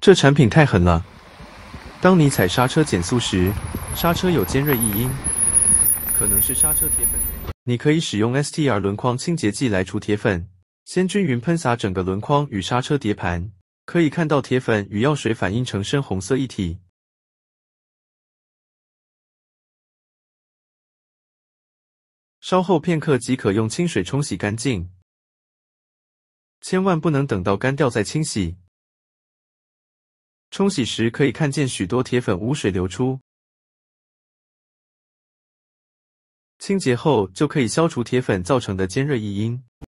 这产品太狠了！当你踩刹车减速时，刹车有尖锐异音，可能是刹车铁粉。你可以使用 STR 轮框清洁剂来除铁粉，先均匀喷洒整个轮框与刹车碟盘，可以看到铁粉与药水反应成深红色一体。稍后片刻即可用清水冲洗干净，千万不能等到干掉再清洗。冲洗时可以看见许多铁粉污水流出。清洁后就可以消除铁粉造成的尖锐异音。